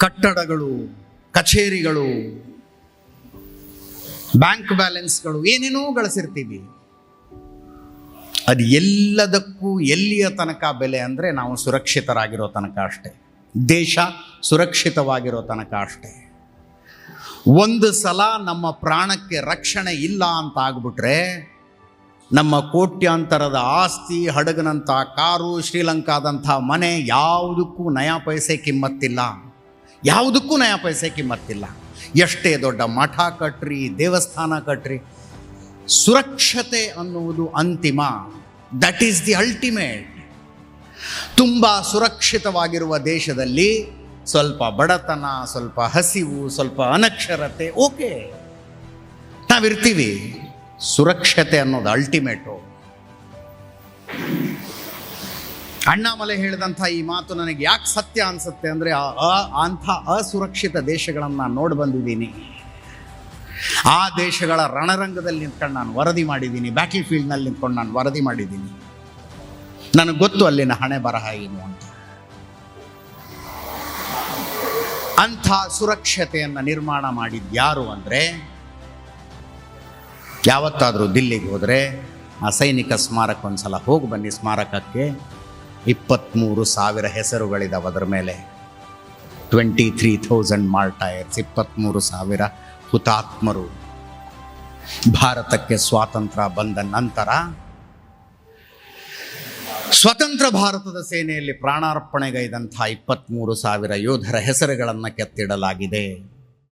ಕಟ್ಟಡಗಳು, ಕಚೇರಿಗಳು, ಬ್ಯಾಂಕ್ ಬ್ಯಾಲೆನ್ಸ್ಗಳು, ಏನೇನೋ ಗಳಿಸಿರ್ತೀವಿ. ಅದು ಎಲ್ಲದಕ್ಕೂ ಎಲ್ಲಿಯ ತನಕ ಬೆಲೆ ಅಂದರೆ ನಾವು ಸುರಕ್ಷಿತರಾಗಿರೋ ತನಕ ಅಷ್ಟೇ, ದೇಶ ಸುರಕ್ಷಿತವಾಗಿರೋ ತನಕ ಅಷ್ಟೇ. ಒಂದು ಸಲ ನಮ್ಮ ಪ್ರಾಣಕ್ಕೆ ರಕ್ಷಣೆ ಇಲ್ಲ ಅಂತ ಆಗ್ಬಿಟ್ರೆ ನಮ್ಮ ಕೋಟ್ಯಾಂತರದ ಆಸ್ತಿ, ಹಡಗನಂಥ ಕಾರು, ಶ್ರೀಲಂಕಾದಂಥ ಮನೆ, ಯಾವುದಕ್ಕೂ ನಯಾ ಪೈಸೆ ಕಿಮ್ಮತ್ತಿಲ್ಲ, ಯಾವುದಕ್ಕೂ ನಯಾ ಪೈಸೆ ಕಿಮ್ಮತ್ತಿಲ್ಲ. ಎಷ್ಟೇ ದೊಡ್ಡ ಮಠ ಕಟ್ರಿ, ದೇವಸ್ಥಾನ ಕಟ್ರಿ, ಸುರಕ್ಷತೆ ಅನ್ನುವುದು ಅಂತಿಮ. That is the ultimate. ತುಂಬ ಸುರಕ್ಷಿತವಾಗಿರುವ ದೇಶದಲ್ಲಿ ಸ್ವಲ್ಪ ಬಡತನ, ಸ್ವಲ್ಪ ಹಸಿವು, ಸ್ವಲ್ಪ ಅನಕ್ಷರತೆ, ಓಕೆ, ನಾವಿರ್ತೀವಿ. ಸುರಕ್ಷತೆ ಅನ್ನೋದು ಅಲ್ಟಿಮೇಟು. ಅಣ್ಣಾಮಲೈ ಹೇಳಿದಂಥ ಈ ಮಾತು ನನಗೆ ಯಾಕೆ ಸತ್ಯ ಅನಿಸುತ್ತೆ ಅಂದರೆ, ಅಂಥ ಅಸುರಕ್ಷಿತ ದೇಶಗಳನ್ನು ನಾನು ನೋಡಿ ಬಂದಿದ್ದೀನಿ. ಆ ದೇಶಗಳ ರಣರಂಗದಲ್ಲಿ ನಿಂತ್ಕೊಂಡು ನಾನು ವರದಿ ಮಾಡಿದ್ದೀನಿ, ಬ್ಯಾಟಲ್ ಫೀಲ್ಡ್ನಲ್ಲಿ ನಿಂತ್ಕೊಂಡು ನಾನು ವರದಿ ಮಾಡಿದ್ದೀನಿ. ನನಗೆ ಗೊತ್ತು ಅಲ್ಲಿನ ಹಣೆ ಬರಹ ಏನು ಅಂತ. ಅಂಥ ಸುರಕ್ಷತೆಯನ್ನು ನಿರ್ಮಾಣ ಮಾಡಿದ್ಯಾರು ಅಂದರೆ, ಯಾವತ್ತಾದರೂ ದಿಲ್ಲಿಗೆ ಹೋದರೆ ಆ ಸೈನಿಕ ಸ್ಮಾರಕ ಒಂದ್ಸಲ ಹೋಗಿ ಬನ್ನಿ. ಸ್ಮಾರಕಕ್ಕೆ 23,000 ಹೆಸರುಗಳಿದಾವೆ ಅದರ ಮೇಲೆ. 23,000 ಮಾರ್ಟೈರ್ಸ್, 23,000 ಹುತಾತ್ಮರು. ಭಾರತಕ್ಕೆ ಸ್ವಾತಂತ್ರ್ಯ ಬಂದ ನಂತರ ಸ್ವತಂತ್ರ ಭಾರತದ ಸೇನೆಯಲ್ಲಿ ಪ್ರಾಣಾರ್ಪಣೆಗೈದಂಥ 23,000 ಯೋಧರ ಹೆಸರುಗಳನ್ನು ಕೆತ್ತಿಡಲಾಗಿದೆ.